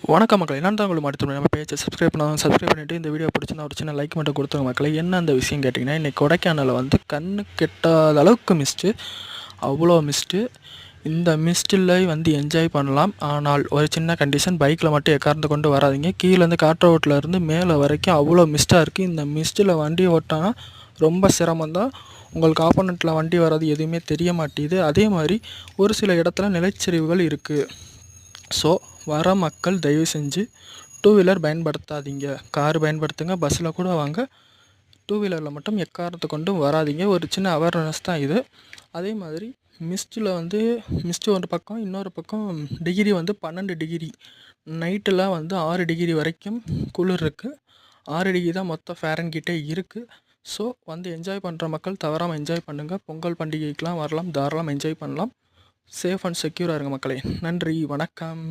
வணக்கம் மக்களே, நான் தான் உங்களுக்கு மருத்துவமனை. நம்ம பேஜை சப்ஸ்கிரைப் பண்ணிவிட்டு இந்த வீடியோ பிடிச்சிருந்தா ஒரு சின்ன லைக் மட்டும் கொடுத்துருங்க மக்களே. என்ன அந்த விஷயம் கேட்டிங்கன்னா, இன்றைக்கி கொடைக்கானலில் வந்து கண்ணு கெட்டாத அளவுக்கு மிஸ்ட்டு, அவ்வளோ மிஸ்ட்டு. இந்த மிஸ்ட்டில் வந்து என்ஜாய் பண்ணலாம். ஆனால் ஒரு சின்ன கண்டிஷன், பைக்கில் மட்டும் எக்காரணத்தை கொண்டு வராதிங்க. கீழேருந்து காற்று ரோட்டில் இருந்து மேலே வரைக்கும் அவ்வளோ மிஸ்ட்டாக இருக்குது. இந்த மிஸ்ட்டில் வண்டி ஓட்டினா ரொம்ப சிரமம்தான். உங்களுக்கு ஆப்போனண்ட்டில் வண்டி வர்றது எதுவுமே தெரிய மாட்டேது. அதே மாதிரி ஒரு சில இடத்துல நிலச்சரிவுகள் இருக்குது. ஸோ வர மக்கள் தயவு செஞ்சு டூ வீலர் பயன்படுத்தாதீங்க. கார் பயன்படுத்துங்க, பஸ்ஸில் கூட வாங்க. டூ வீலரில் மட்டும் எக்காரணத்தை கொண்டும் வராதிங்க. ஒரு சின்ன அவேர்னஸ் தான் இது. அதே மாதிரி மிஸ்ட்டில் வந்து ஒரு பக்கம், இன்னொரு பக்கம் டிகிரி வந்து 12 டிகிரி. நைட்டில் வந்து 6 டிகிரி வரைக்கும் குளிர் இருக்குது. 6 டிகிரி தான் மொத்த ஃபேரன்ஹீட்டே இருக்குது. ஸோ வந்து என்ஜாய் பண்ணுற மக்கள் தவறாமல் என்ஜாய் பண்ணுங்கள். பொங்கல் பண்டிகைக்கெலாம் வரலாம், தாராளமாக என்ஜாய் பண்ணலாம். சேஃப் அண்ட் செக்யூராக இருங்க மக்களே. நன்றி, வணக்கம்.